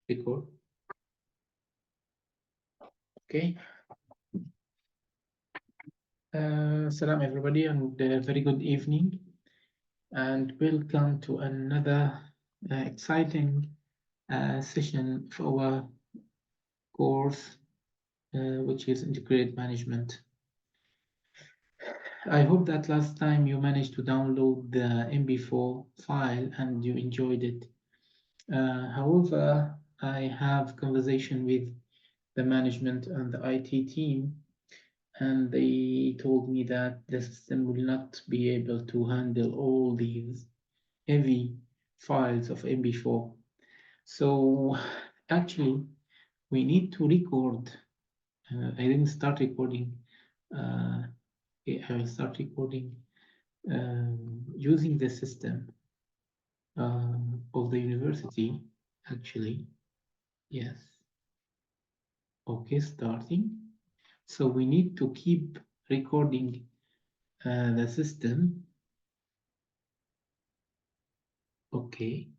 record. Okay. Salam everybody, and very good evening, and welcome to another exciting session for our course, which is Integrated Management. I hope that last time you managed to download the MP4 file and you enjoyed it. However, I have conversation with the management and the IT team, and they told me that the system will not be able to handle all these heavy files of MP4. So actually, we need to record. I didn't start recording. I will start recording using the system of the university, actually. Yes. Okay, starting. So we need to keep recording the system. Okay.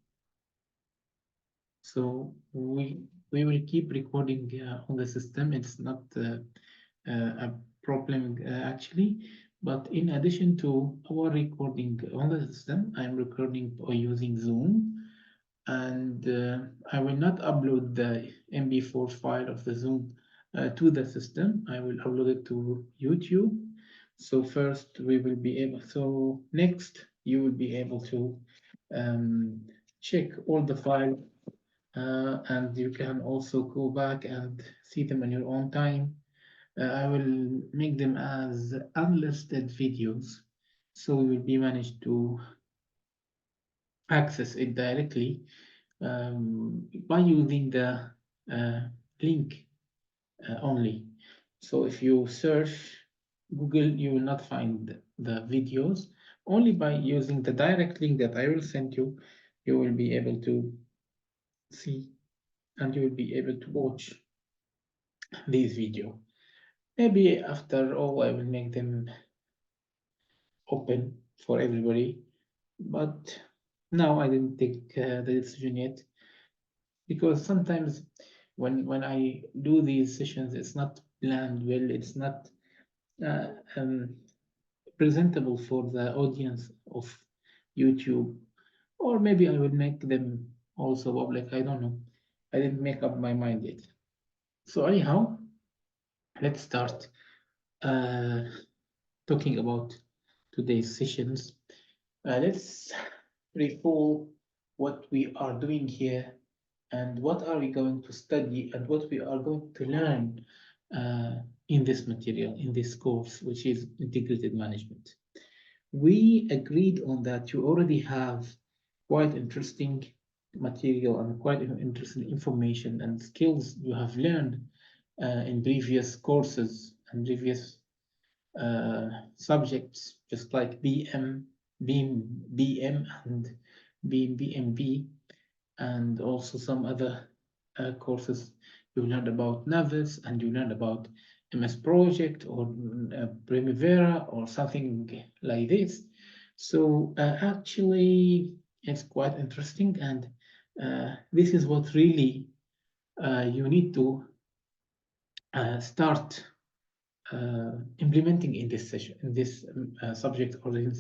So we will keep recording on the system. It's not a problem actually, but in addition to our recording on the system, I'm recording by using Zoom, and I will not upload the MP4 file of the Zoom to the system. I will upload it to YouTube. So first we will be able, so next you will be able to check all the files, and you can also go back and see them in your own time. I will make them as unlisted videos, so you will be managed to access it directly by using the link only. So if you search Google, you will not find the videos. Only by using the direct link that I will send you, you will be able to see and you will be able to watch this video. Maybe after all, I will make them open for everybody, but now I didn't take the decision yet, because sometimes when I do these sessions, it's not planned well, it's not uh, um, presentable for the audience of YouTube, or maybe I will make them also public. I don't know. I didn't make up my mind yet. So anyhow, let's start talking about today's sessions. Let's recall what we are doing here and what are we going to study and what we are going to learn in this material, in this course, which is integrated management. We agreed on that you already have quite interesting material and quite interesting information and skills you have learned in previous courses and previous subjects, just like BM, and BMB, and also some other courses. You learned about Navis, and you learned about MS Project or Primavera or something like this. So actually, it's quite interesting, and this is what really you need to start implementing in this session, in this subject, or in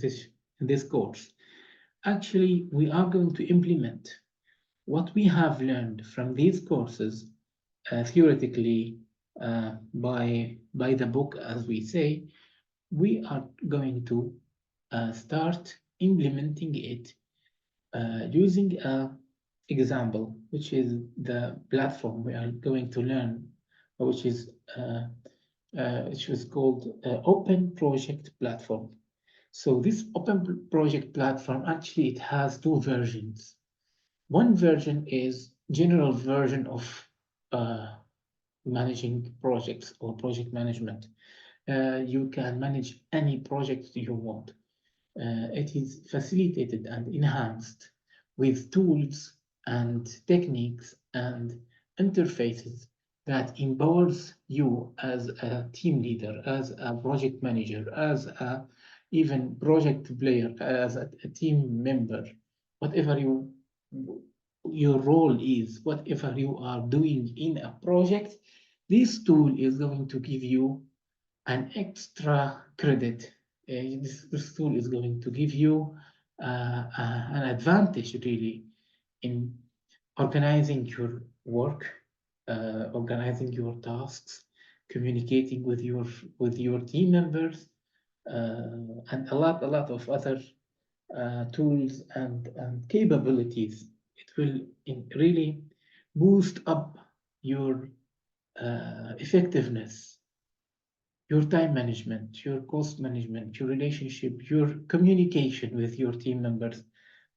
this course. Actually, we are going to implement what we have learned from these courses theoretically by the book, as we say. We are going to start implementing it using an example, which is the platform we are going to learn, which is called OpenProject platform. So this OpenProject platform, actually, it has two versions. One version is general version of managing projects or project management. You can manage any project you want. It is facilitated and enhanced with tools and techniques and interfaces that empowers you as a team leader, as a project manager, as a even project player, as a team member, whatever you your role is, whatever you are doing in a project, this tool is going to give you an extra credit. This tool is going to give you an advantage really in organizing your work, organizing your tasks, communicating with your team members, and a lot of other tools and capabilities. It will really boost up your effectiveness, your time management, your cost management, your relationship, your communication with your team members.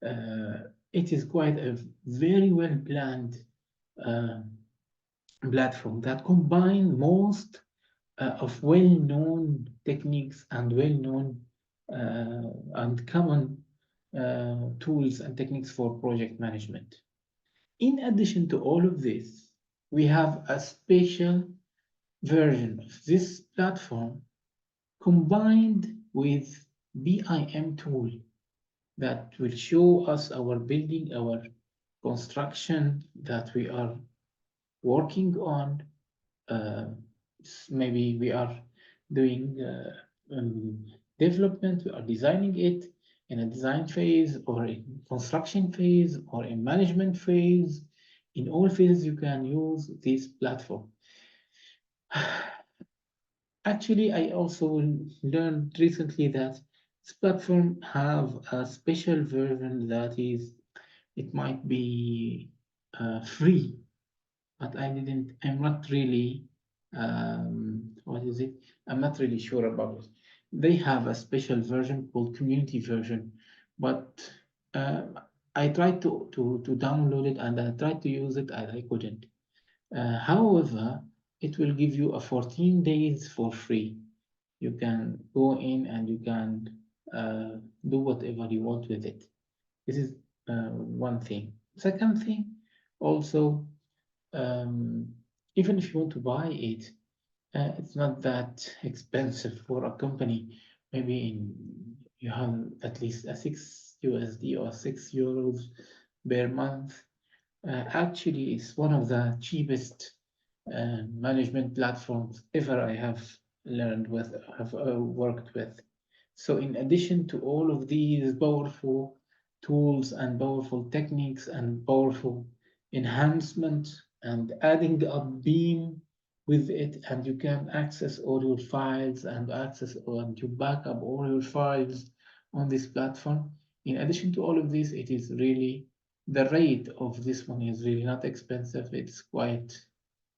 It is quite a very well planned uh, platform that combine most of well-known techniques and well-known and common tools and techniques for project management. In addition to all of this, we have a special version of this platform combined with BIM tool that will show us our building, our construction that we are working on. Uh, Maybe we are doing development, we are designing it in a design phase or in construction phase or in management phase. In all phases, you can use this platform. Actually, I also learned recently that this platform have a special version that is, it might be free, but I'm not really, what is it? I'm not really sure about it. They have a special version called community version, but uh, I tried to download it and I tried to use it and I couldn't. However, it will give you a 14 days for free. You can go in and you can do whatever you want with it. This is one thing. Second thing, also, um, even if you want to buy it, it's not that expensive for a company. Maybe you have at least a 6 USD or 6 euros per month. Actually, it's one of the cheapest management platforms ever I have learned with, have worked with. So in addition to all of these powerful tools and powerful techniques and powerful enhancement and adding a beam with it, and you can access all your files and access and you back up all your files on this platform. In addition to all of this, it is really, the rate of this one is really not expensive. It's quite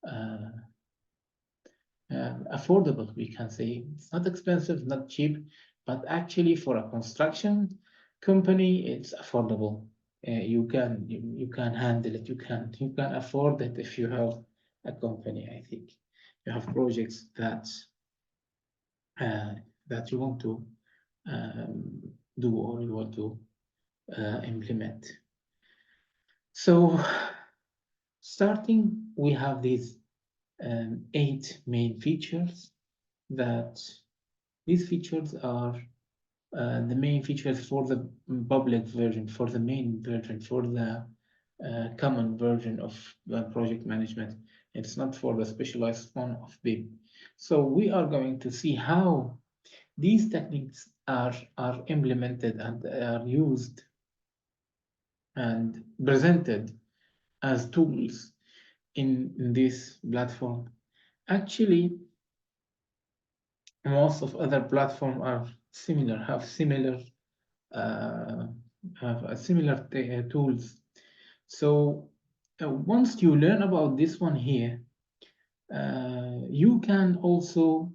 uh, affordable, we can say. It's not expensive, not cheap, but actually for a construction company, it's affordable. You can handle it. You can afford it if you have a company. I think you have projects uh, that you want to um, do or you want to implement. So starting, we have these 8 main features. That these features are the main features for the public version, for the main version, for the common version of project management. It's not for the specialized one of BIM. So we are going to see how these techniques are implemented and are used and presented as tools in this platform. Actually, most of other platforms are similar, uh, have similar tools. So once you learn about this one here, you can also,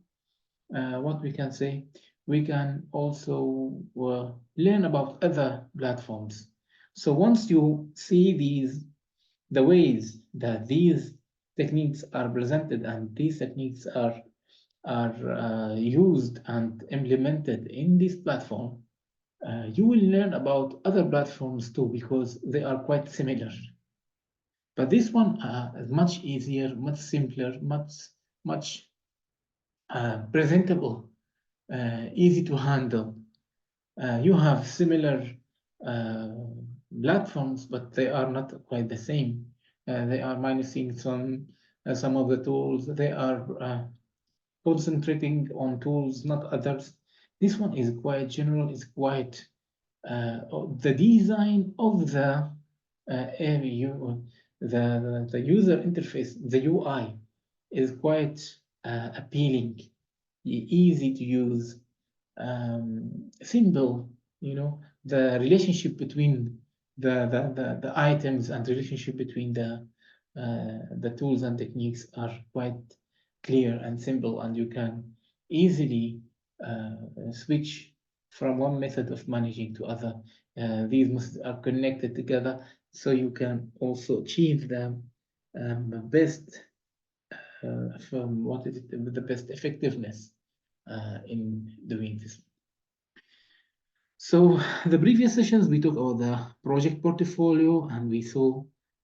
what we can say, we can also learn about other platforms. So once you see the ways that these techniques are presented and these techniques are used and implemented in this platform, you will learn about other platforms too because they are quite similar. But this one is much easier, much simpler, much presentable, easy to handle. You have similar uh, platforms, but they are not quite the same. They are minusing some of the tools. They are concentrating on tools, not others. This one is quite general, is quite the design of the user interface, the UI, is quite appealing, easy to use, simple. The relationship between the items and relationship between the tools and techniques are quite clear and simple, and you can easily switch from one method of managing to other. These methods are connected together, so you can also achieve the best from what is it, the best effectiveness in doing this. So the previous sessions we talked about the project portfolio, and we saw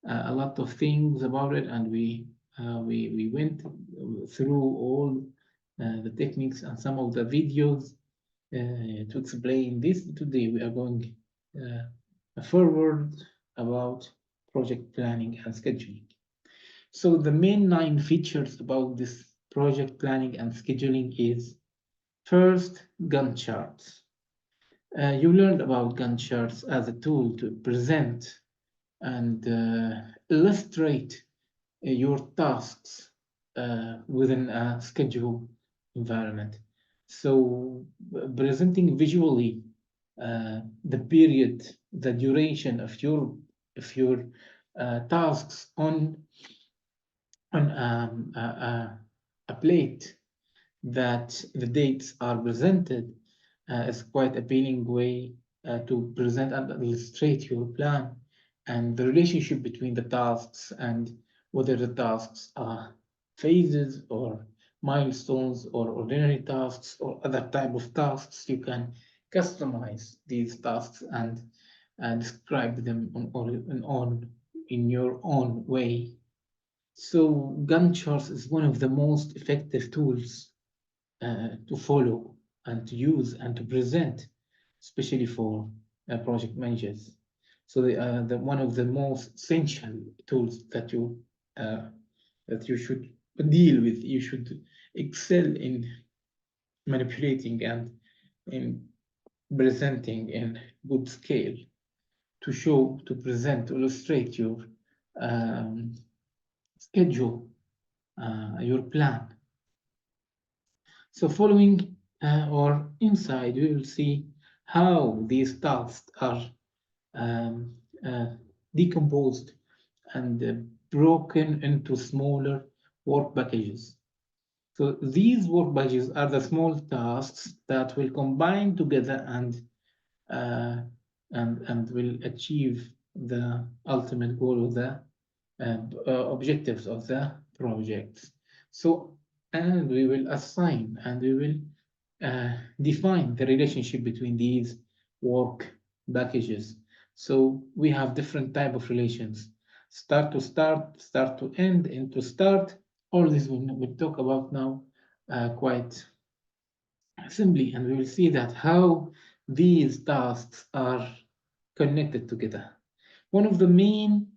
a lot of things about it, and we went through all the techniques and some of the videos to explain this. Today we are going forward about project planning and scheduling. So the main 9 features about this project planning and scheduling is: first, Gantt charts. You learned about Gantt charts as a tool to present and illustrate your tasks within a schedule environment. So presenting visually the period, the duration of your tasks on a plate, that the dates are presented is quite appealing way to present and illustrate your plan and the relationship between the tasks, and whether the tasks are phases or milestones or ordinary tasks or other type of tasks. You can customize these tasks and describe them in your own way. So Gantt charts is one of the most effective tools to follow and to use and to present, especially for project managers. So they are one of the most essential tools that you should deal with. You should excel in manipulating and in presenting in good scale to show, to present, to illustrate your um, schedule, your plan. So following or inside, we will see how these tasks are um, uh, decomposed and broken into smaller work packages. So these work packages are the small tasks that will combine together uh, and will achieve the ultimate goal of the objectives of the project. So, and we will assign and we will define the relationship between these work packages. So we have different type of relations: start to start, start to end, end to start. All this we'll talk about now quite simply, and we will see that how these tasks are connected together. One of the main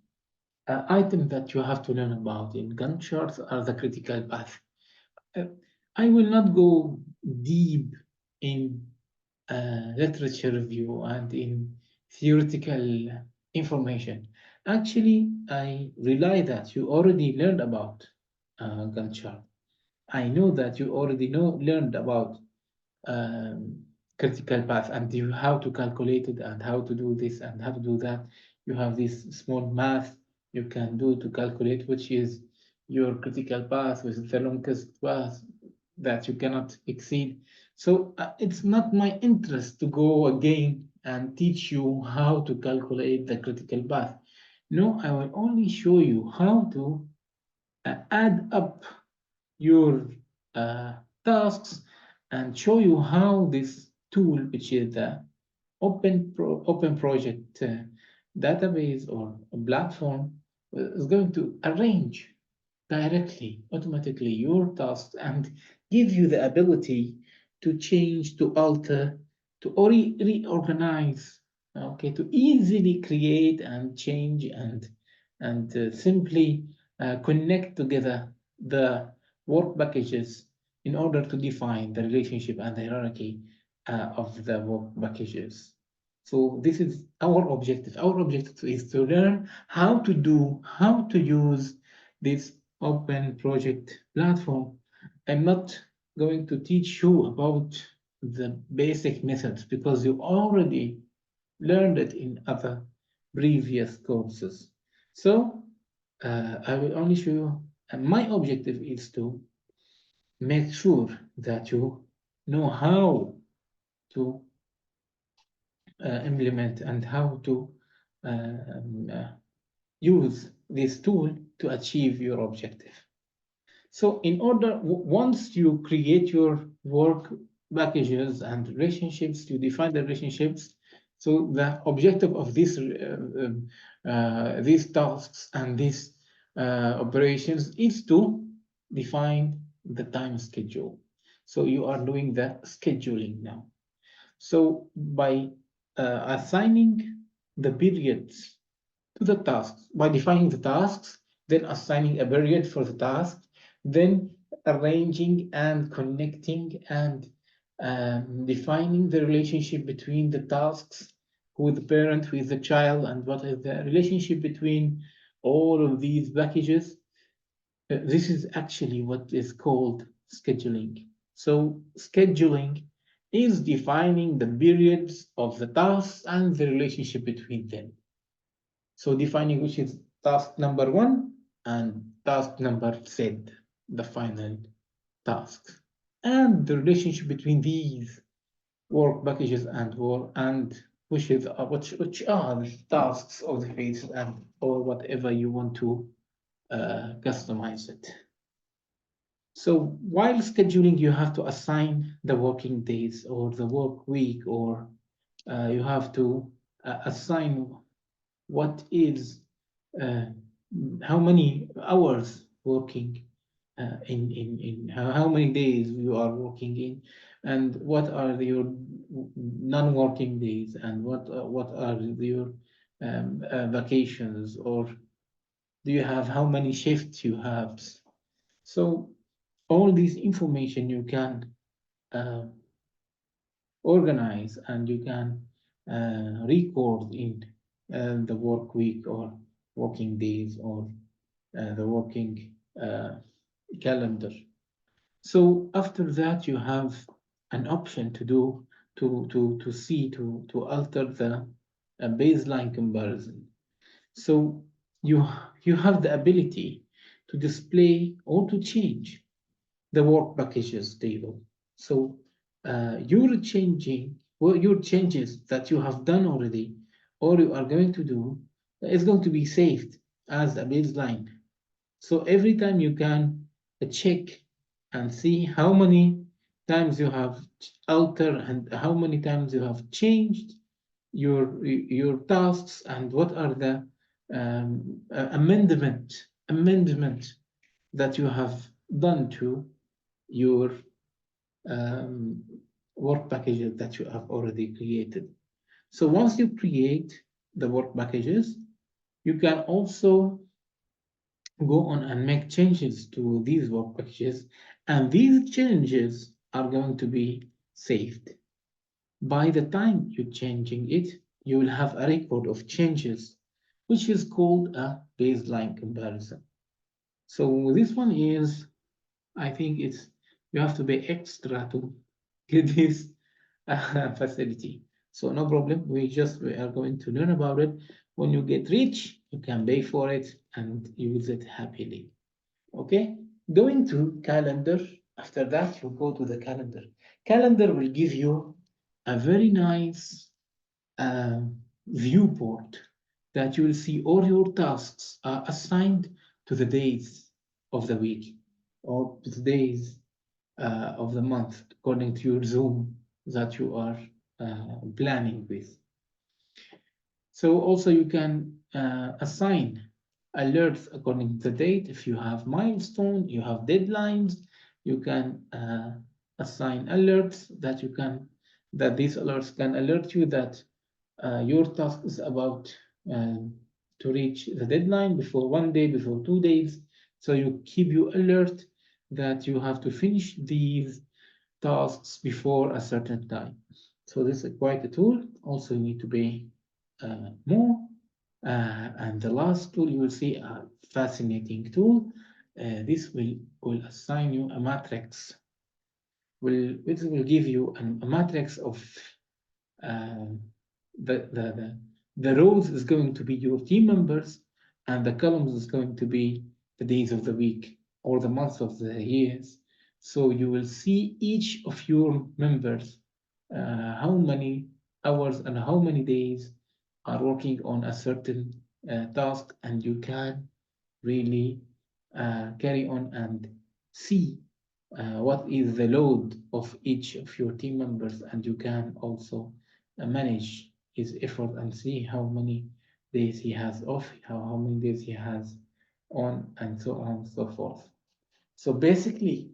items that you have to learn about in Gantt charts are the critical path. Uh, I will not go deep in literature review and in theoretical information. Actually, I rely that you already learned about Gantt chart. I know that you already learned about um, critical path and how to calculate it and how to do this and how to do that. You have this small math you can do to calculate which is your critical path, with the longest path that you cannot exceed. So it's not my interest to go again and teach you how to calculate the critical path. No, I will only show you how to add up your tasks and show you how this tool, which is the OpenProject database or a platform, is going to arrange directly, automatically your tasks and give you the ability to change, to alter, to reorganize okay, to easily create and change and simply connect together the work packages in order to define the relationship and the hierarchy of the work packages. So this is our objective. Our objective is to learn how to use this open project platform. I'm not going to teach you about the basic methods because you already learned it in other previous courses. So I will only show you, and my objective is to make sure that you know how to implement and how to use this tool to achieve your objective. So in order, once you create your work packages and relationships, you define the relationships. So the objective of these tasks and these operations is to define the time schedule. So you are doing the scheduling now. So by assigning the periods to the tasks, by defining the tasks, then assigning a period for the task, then arranging and connecting and defining the relationship between the tasks, who is the parent, who is the child, and what is the relationship between all of these packages. This is actually what is called scheduling. So scheduling is defining the periods of the tasks and the relationship between them. So defining which is task number one and task number Z, the final task. And the relationship between these work packages and which are the tasks of the phase and or whatever you want to customize it. So while scheduling, you have to assign the working days or the work week, or you have to assign what is uh, how many hours working in how many days you are working in, and what are your non-working days, and what are your vacations, or do you have how many shifts you have. So all this information you can uh, organize and you can record in the work week or working days or the working calendar. So after that, you have an option to do to see to alter the baseline comparison. So you you have the ability to display or to change the work packages table. So your changes that you have done already or you are going to do is going to be saved as a baseline. So every time you can check and see how many times you have altered and how many times you have changed your tasks and what are the amendment that you have done to your um, work packages that you have already created. So once you create the work packages, you can also go on and make changes to these work packages, and these changes are going to be saved. By the time you're changing it, you will have a record of changes, which is called a baseline comparison. So this one is, I think it's you have to pay extra to get this facility. So no problem. We are going to learn about it. When you get rich, you can pay for it and use it happily. Okay. Going to calendar. After that, you go to the calendar. Calendar will give you a very nice uh, viewport that you will see all your tasks are assigned to the days of the week or to the days of the month according to your Zoom that you are planning with. So also you can assign alerts according to the date. If you have milestone, you have deadlines, you can assign alerts that these alerts can alert you that your task is about to reach the deadline before 1 day, before 2 days. So you keep you alert that you have to finish these tasks before a certain time. So this is quite a tool. Also, you need to pay more. And the last tool you will see a fascinating tool. This will assign you a matrix. This will give you a matrix of uh, the, the, the, the rows is going to be your team members, and the columns is going to be the days of the week or the months of the years. So you will see each of your members, how many hours and how many days are working on a certain task, and you can really carry on and see what is the load of each of your team members, and you can also manage his effort and see how many days he has off, how many days he has on, and so on and so forth. So basically,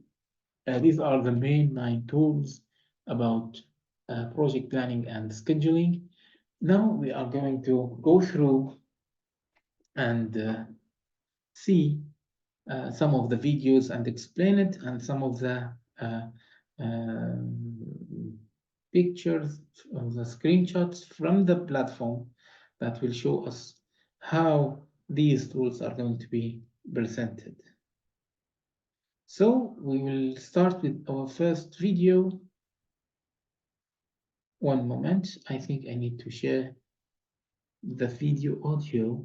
these are the main 9 tools about project planning and scheduling. Now we are going to go through and see some of the videos and explain it, and some of the pictures of the screenshots from the platform that will show us how these tools are going to be presented. So we will start with our first video. One moment, I think I need to share the video audio.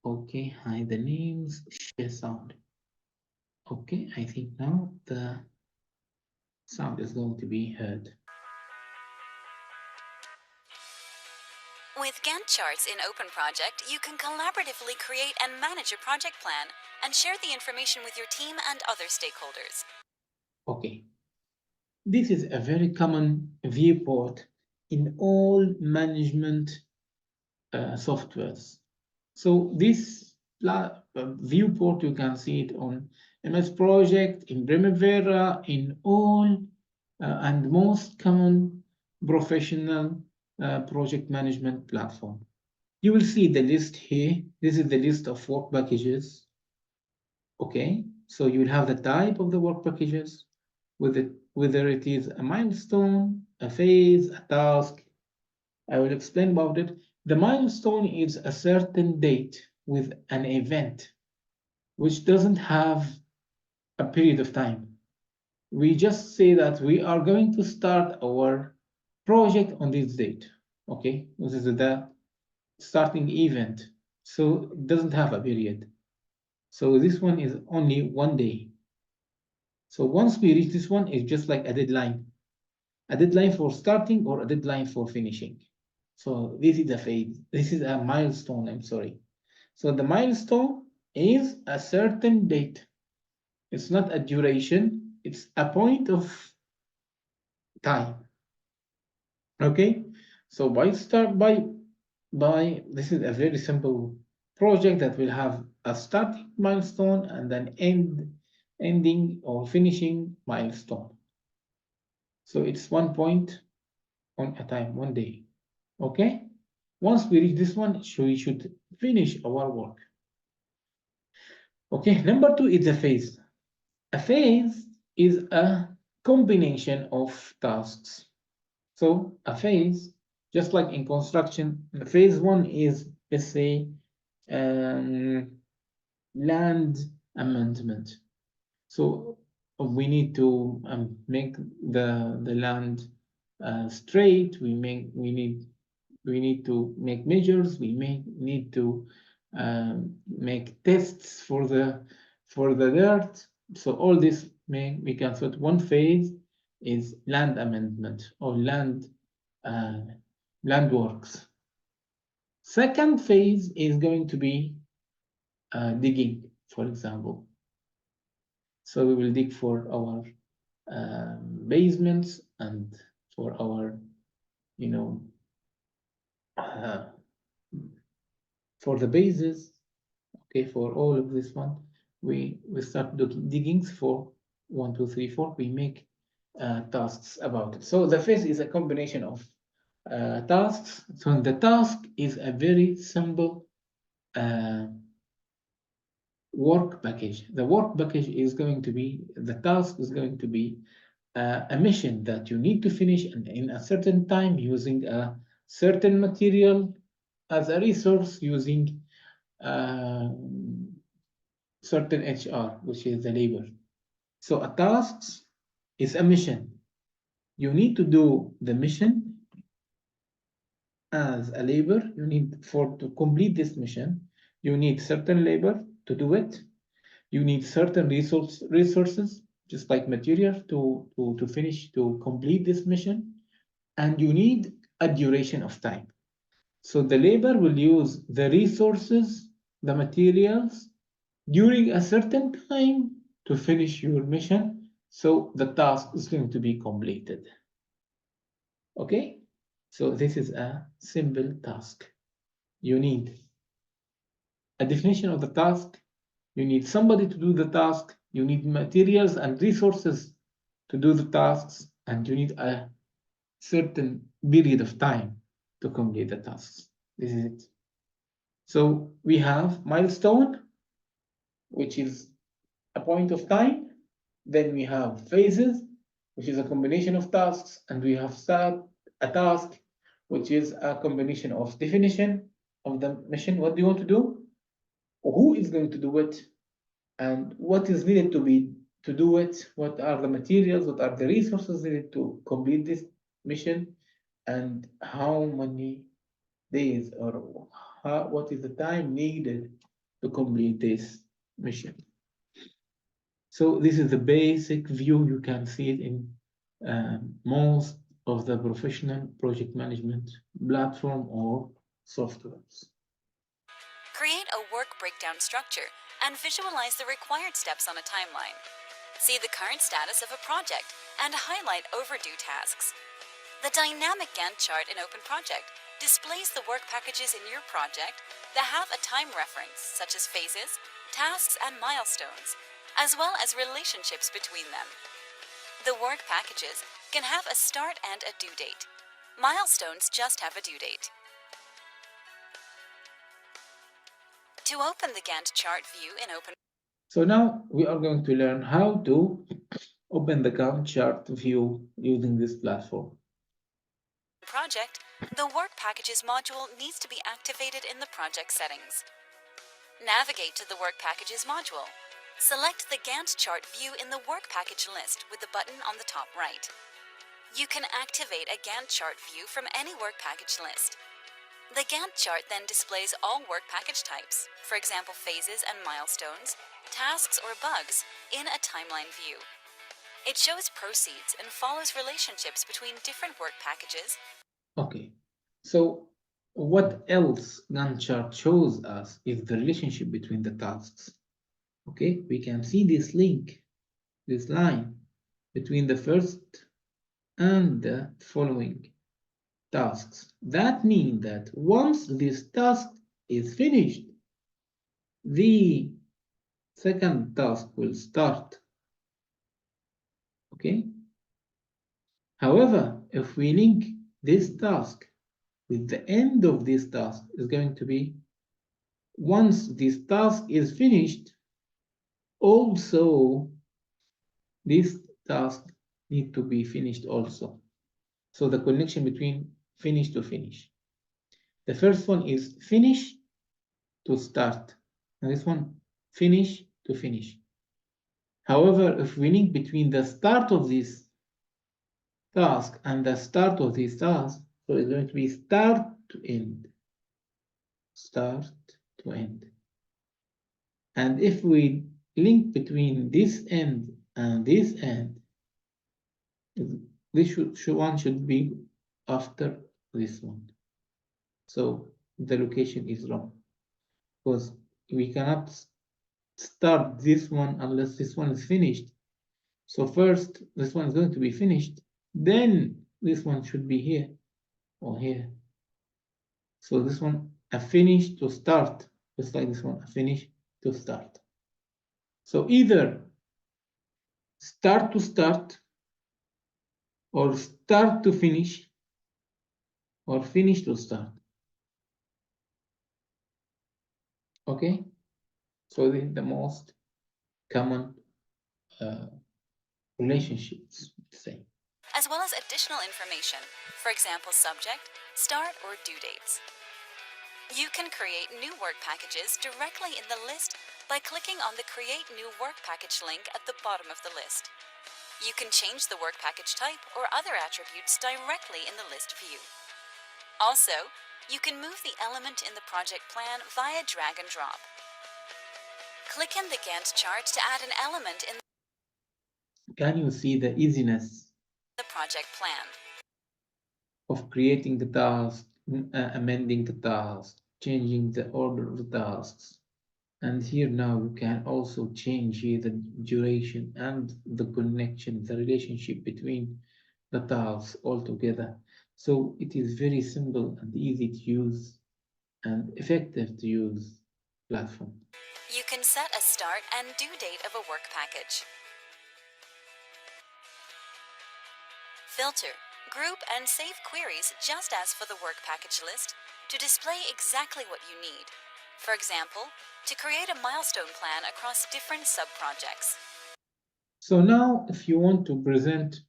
Okay, hide the names, share sound. Okay, I think now the sound is going to be heard. With Gantt charts in OpenProject, you can collaboratively create and manage a project plan and share the information with your team and other stakeholders. Okay, this is a very common viewport in all management softwares. So this viewport, you can see it on MS Project, in Primavera, in all and most common professional project management platform. You will see the list here. This is the list of work packages. Okay, so you will have the type of the work packages, whether it is a milestone, a phase, a task. I will explain about it. The milestone is a certain date with an event, which doesn't have a period of time. We just say that we are going to start our project on this date. Okay, this is the starting event. So it doesn't have a period. So this one is only 1 day. So once we reach this one, it's just like a deadline for starting or a deadline for finishing. So this is a phase. This is a milestone. I'm sorry. So the milestone is a certain date. It's not a duration. It's a point of time. Okay. So by this is a very simple project that will have a starting milestone and then ending or finishing milestone. So it's 1 point on a time, 1 day. Okay. Once we reach this one, we should finish our work. Okay. Number 2 is a phase. A phase is a combination of tasks. So a phase, just like in construction, phase 1 is, let's say, land amendment. So we need to make the land straight. We need to make measures. We need to make tests for the dirt. So all this we can sort one phase is land amendment or land works. Second phase is going to be digging, for example. So we will dig for our basements and for our, for the bases. Okay, for all of this one, we start diggings for 1, 2, 3, 4. We make tasks about it. So the phase is a combination of tasks. So the task is a very simple work package. The work package is going to be, the task is going to be a mission that you need to finish in a certain time using a certain material as a resource, using certain HR, which is the labor. So a task is a mission. You need to do the mission as a labor. You need to complete this mission, you need certain labor to do it. You need certain resources, just like material, to finish, to complete this mission. And you need a duration of time. So the labor will use the resources, the materials, during a certain time to finish your mission. So the task is going to be completed. Okay? So this is a simple task. You need a definition of the task. You need somebody to do the task. You need materials and resources to do the tasks. And you need a certain period of time to complete the tasks. This is it. So we have milestone, which is a point of time. Then we have phases, which is a combination of tasks. And we have start a task, which is a combination of definition of the mission. What do you want to do? Who is going to do it? And what is needed to do it? What are the materials? What are the resources needed to complete this mission? And how many days, or what is the time needed to complete this mission? So this is the basic view. You can see it in most of the professional project management platform or softwares. Create a work breakdown structure and visualize the required steps on a timeline. See the current status of a project and highlight overdue tasks. The dynamic Gantt chart in OpenProject displays the work packages in your project that have a time reference, such as phases, tasks, and milestones, as well as relationships between them. The work packages can have a start and a due date. Milestones just have a due date. To open the Gantt chart view in So now we are going to learn how to open the Gantt chart view using this platform. OpenProject, the Work Packages module needs to be activated in the project settings. Navigate to the Work Packages module. Select the Gantt chart view in the Work Package list with the button on the top right. You can activate a Gantt chart view from any work package list. The Gantt chart then displays all work package types, for example phases and milestones, tasks or bugs, in a timeline view. It shows proceeds and follows relationships between different work packages. Okay, so what else Gantt chart shows us is the relationship between the tasks. Okay, we can see this link, this line between the first and the following tasks. That means that once this task is finished, the second task will start. Okay. However, if we link this task with the end of this task, is going to be once this task is finished, also this task need to be finished also. So the connection between finish to finish. The first one is finish to start, and this one finish to finish. However, if we link between the start of this task and the start of this task, so it's going to be start to end. Start to end. And if we link between this end and this end, this one should be after this one. So the location is wrong, because we cannot start this one unless this one is finished. So first, this one is going to be finished, then this one should be here or here. So this one, a finish to start, just like this one, a finish to start. So either start to start or start to finish or finish to start. Okay, so this is the most common relationships, say. as well as additional information, for example, subject, start, or due dates. You can create new work packages directly in the list by clicking on the Create New Work Package link at the bottom of the list. You can change the work package type or other attributes directly in the list view. Also, you can move the element in the project plan via drag and drop. Click in the Gantt chart to add an element in Can you see the easiness the project plan? of creating the task, amending the task, changing the order of the tasks? And here now you can also change here the duration and the connection, the relationship between the tasks altogether. So it is very simple and easy to use and effective to use platform. You can set a start and due date of a work package. Filter, group, and save queries just as for the work package list to display exactly what you need. For example, to create a milestone plan across different sub-projects. So now if you want to present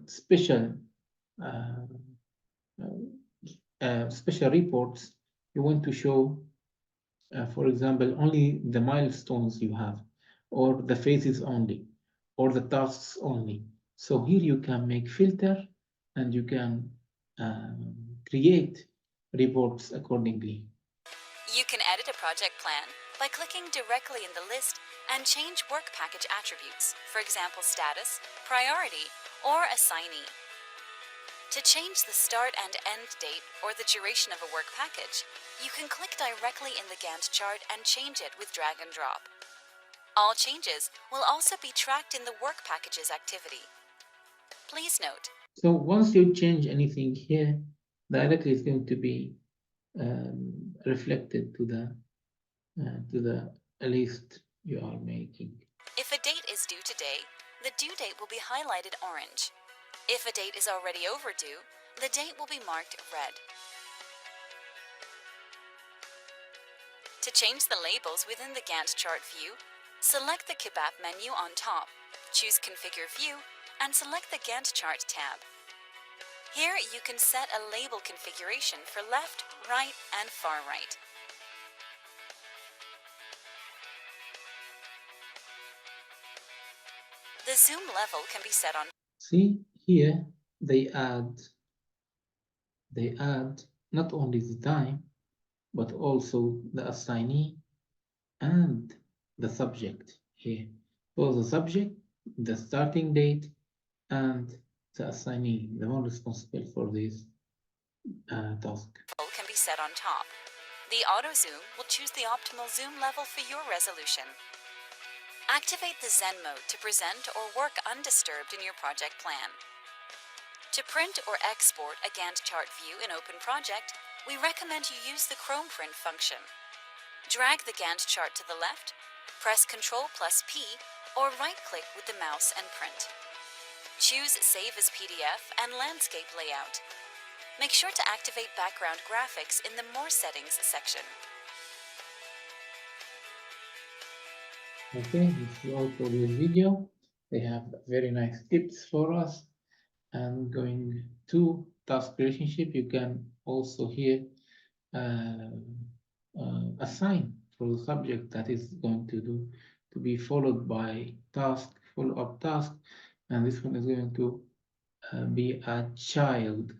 special uh, special reports, you want to show for example, only the milestones you have, or the phases only, or the tasks only. So here you can make filter and you can create reports accordingly. You can edit a project plan by clicking directly in the list and change work package attributes, for example, status, priority, or assignee. To change the start and end date or the duration of a work package, you can click directly in the Gantt chart and change it with drag and drop. All changes will also be tracked in the work packages activity. Please note. So once you change anything here, directly it's going to be reflected to the list you are making. If a date is due today, the due date will be highlighted orange. If a date is already overdue, the date will be marked red. To change the labels within the Gantt chart view, select the Kebab menu on top, choose Configure View, and select the Gantt chart tab. Here you can set a label configuration for left, right, and far right. The zoom level can be set on. See here they add not only the time but also the assignee and the subject here. So the subject, the starting date, and the assignee, the one responsible for this task. Can be set on top. The auto zoom will choose the optimal zoom level for your resolution. Activate the Zen mode to present or work undisturbed in your project plan. To print or export a Gantt chart view in OpenProject, we recommend you use the Chrome Print function. Drag the Gantt chart to the left, press Ctrl+P, or right-click with the mouse and print. Choose Save as PDF and Landscape Layout. Make sure to activate background graphics in the More Settings section. Okay, this is all for this video. They have very nice tips for us. And going to task relationship, you can also here assign for the subject that is going to be followed by task, follow-up task, and this one is going to be a child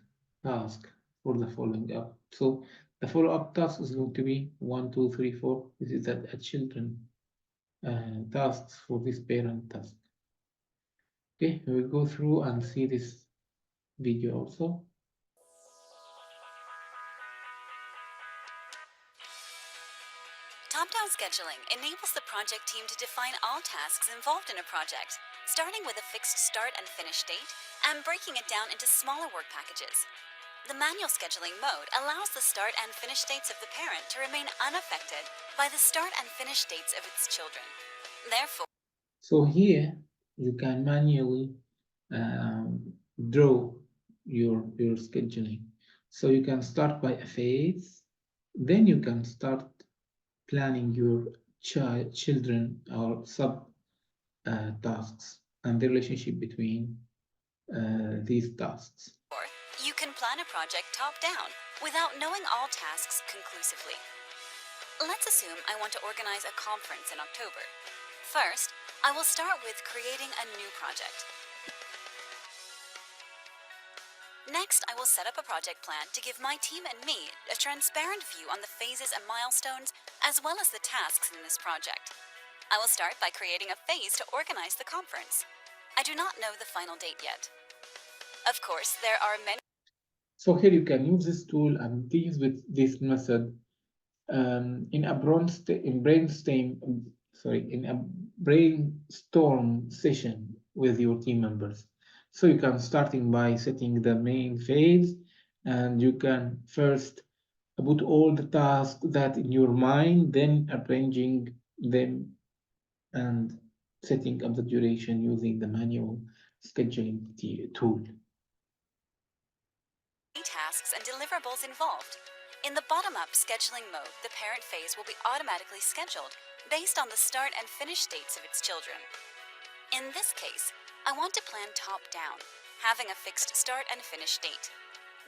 task for the following up. So the follow-up task is going to be 1, 2, 3, 4. This is a children tasks for this parent task. Okay, we will go through and see this video also. Top-down scheduling enables the project team to define all tasks involved in a project, starting with a fixed start and finish date, and breaking it down into smaller work packages. The manual scheduling mode allows the start and finish dates of the parent to remain unaffected by the start and finish dates of its children. Therefore, so here you can manually draw your scheduling. So you can start by a phase, then you can start planning your children or sub tasks and the relationship between these tasks. Or you can plan a project top-down without knowing all tasks conclusively. Let's assume I want to organize a conference in October. First, I will start with creating a new project. Next, I will set up a project plan to give my team and me a transparent view on the phases and milestones, as well as the tasks in this project. I will start by creating a phase to organize the conference. I do not know the final date yet. Of course, there are many. So here you can use this tool and use with this method in a brainstorm session with your team members. So you can starting by setting the main phase, and you can first put all the tasks that in your mind, then arranging them and setting up the duration using the manual scheduling tool. Tasks and deliverables involved. In the bottom-up scheduling mode, the parent phase will be automatically scheduled based on the start and finish dates of its children. In this case, I want to plan top-down, having a fixed start and finish date.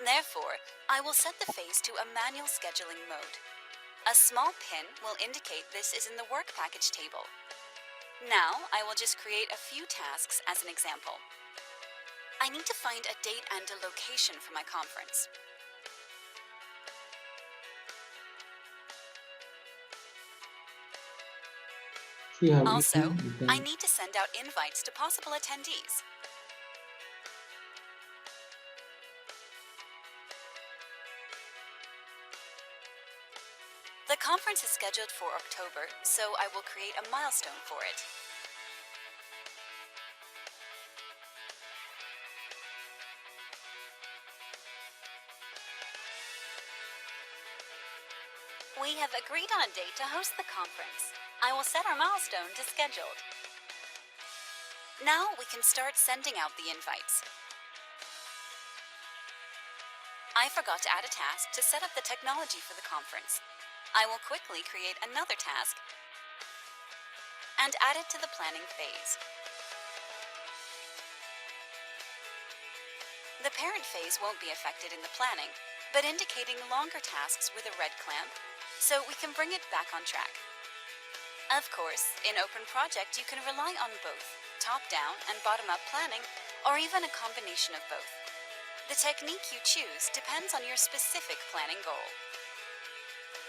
Therefore, I will set the phase to a manual scheduling mode. A small pin will indicate this is in the work package table. Now, I will just create a few tasks as an example. I need to find a date and a location for my conference. Also, I need to send out invites to possible attendees. The conference is scheduled for October, so I will create a milestone for it. We have agreed on a date to host the conference. I will set our milestone to scheduled. Now we can start sending out the invites. I forgot to add a task to set up the technology for the conference. I will quickly create another task and add it to the planning phase. The parent phase won't be affected in the planning, but indicating longer tasks with a red clamp, so we can bring it back on track. Of course, in OpenProject you can rely on both top-down and bottom-up planning, or even a combination of both. The technique you choose depends on your specific planning goal.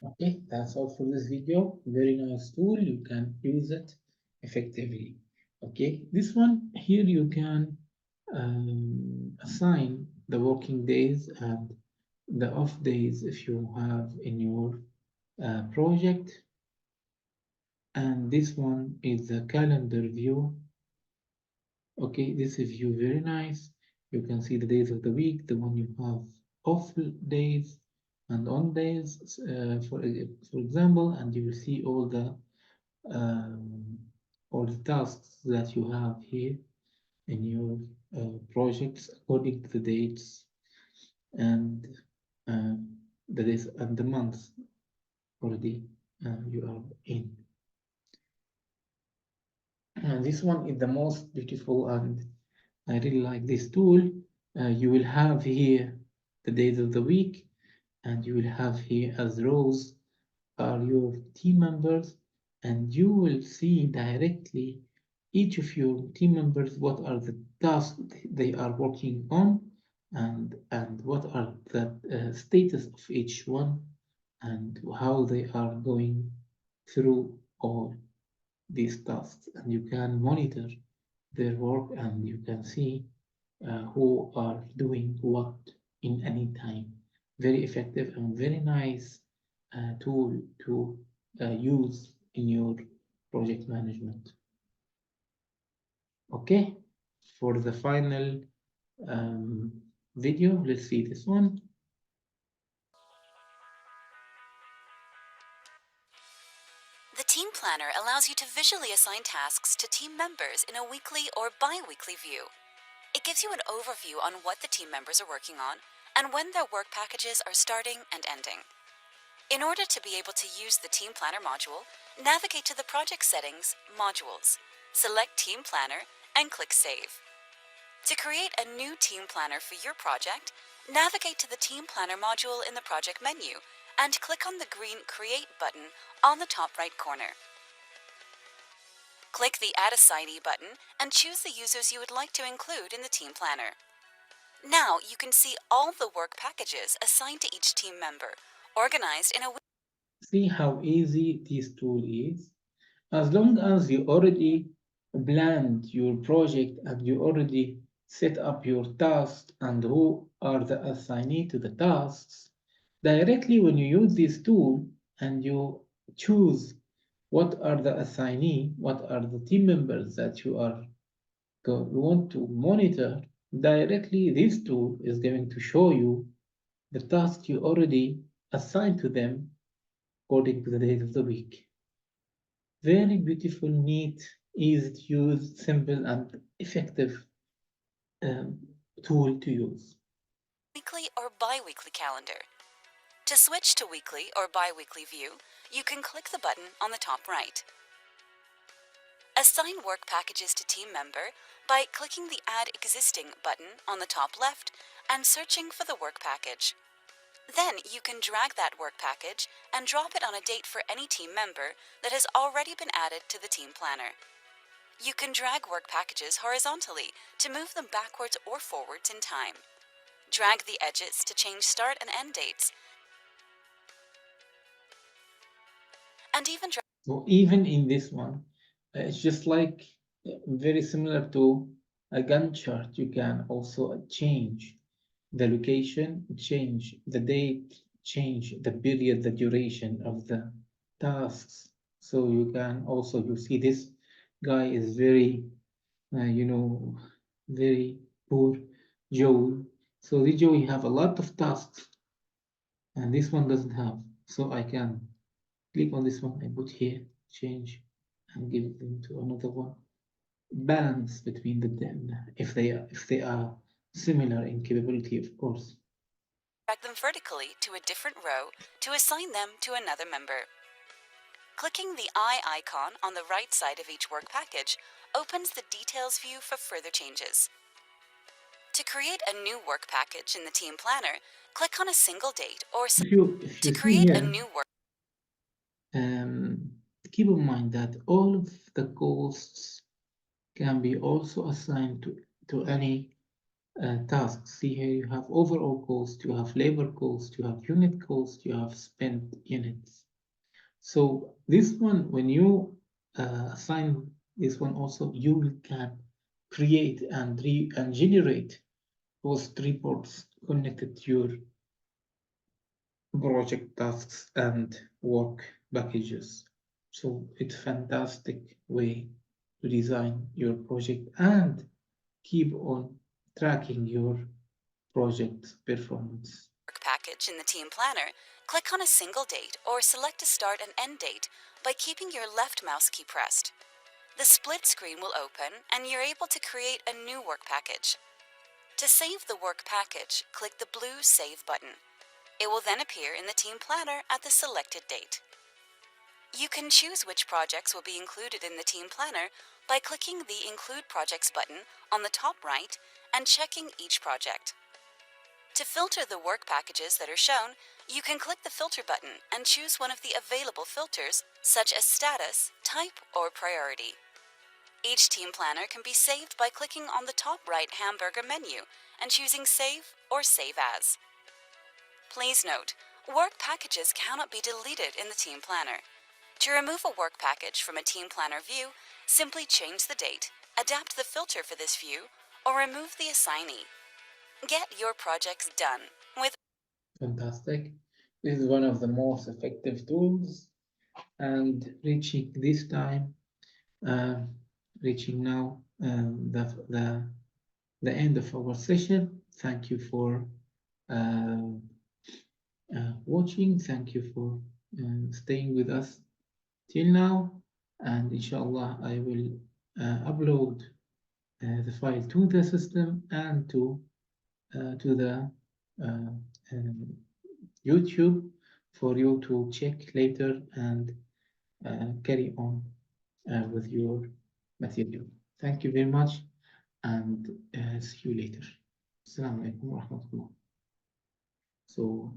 Okay, that's all for this video. Very nice tool. You can use it effectively. Okay, this one here you can assign the working days and the off days if you have in your project. And this one is the calendar view. Okay, this is view very nice. You can see the days of the week, the one you have off days and on days, for example, and you will see all the tasks that you have here in your projects according to the dates and the days and the months already you are in. And this one is the most beautiful, and I really like this tool. You will have here the days of the week, and you will have here as rows are your team members, and you will see directly each of your team members what are the tasks they are working on, and what are the status of each one, and how they are going through all these tasks, and you can monitor their work, and you can see who are doing what in any time. Very effective and very nice tool to use in your project management. Okay, for the final video, let's see this one. The Team Planner allows you to visually assign tasks to team members in a weekly or bi-weekly view. It gives you an overview on what the team members are working on, and when their work packages are starting and ending. In order to be able to use the Team Planner module, navigate to the Project Settings, Modules, select Team Planner, and click Save. To create a new Team Planner for your project, navigate to the Team Planner module in the Project menu and click on the green Create button on the top right corner. Click the Add Assignee button and choose the users you would like to include in the Team Planner. Now you can see all the work packages assigned to each team member, organized in a See how easy this tool is? As long as you already planned your project and you already set up your tasks and who are the assignee to the tasks, directly when you use this tool and you choose what are the assignee, what are the team members that you want to monitor, directly this tool is going to show you the task you already assigned to them according to the days of the week. Very beautiful, neat, easy to use, simple, and effective um, tool to use. weekly or bi-weekly calendar. To switch to weekly or bi-weekly view, you can click the button on the top right. Assign work packages to team member by clicking the Add Existing button on the top left and searching for the work package. Then you can drag that work package and drop it on a date for any team member that has already been added to the team planner. You can drag work packages horizontally to move them backwards or forwards in time. Drag the edges to change start and end dates, and even drag. So even in this one, it's just like very similar to a Gantt chart. You can also change the location, change the date, change the period, the duration of the tasks. So you can also, you see this guy is very, you know, very poor Joe. So this Joe, you have a lot of tasks and this one doesn't have. So I can click on this one, I put here, change, and give them to another one. Balance between them if they are similar in capability, of course. Drag them vertically to a different row to assign them to another member. Clicking the eye icon on the right side of each work package opens the Details view for further changes. To create a new work package in the Team Planner, click on a single date or If to you see create a here, new work. um, keep in mind that all of the costs can be also assigned to any tasks. See here, you have overall cost, you have labor cost, you have unit cost, you have spent units. So this one, when you assign this one also, you can create and generate cost reports connected to your project tasks and work packages. So it's fantastic way to design your project and keep on tracking your project performance. Work package in the Team Planner, click on a single date or select a start and end date by keeping your left mouse key pressed. The split screen will open and you're able to create a new work package. To save the work package, click the blue Save button. It will then appear in the Team Planner at the selected date. You can choose which projects will be included in the Team Planner by clicking the Include Projects button on the top right and checking each project. To filter the work packages that are shown, you can click the Filter button and choose one of the available filters, such as Status, Type, or Priority. Each Team Planner can be saved by clicking on the top right hamburger menu and choosing Save or Save As. Please note, work packages cannot be deleted in the Team Planner. To remove a work package from a Team Planner view, simply change the date, adapt the filter for this view, or remove the assignee. Get your projects done with. Fantastic. This is one of the most effective tools. And reaching this time, uh, reaching now the end of our session. Thank you for uh, watching. Thank you for staying with us till now. And inshallah, I will upload the file to the system and to the YouTube for you to check later and carry on with your material. Thank you very much and see you later. Assalamu alaikum wa rahmatullah. So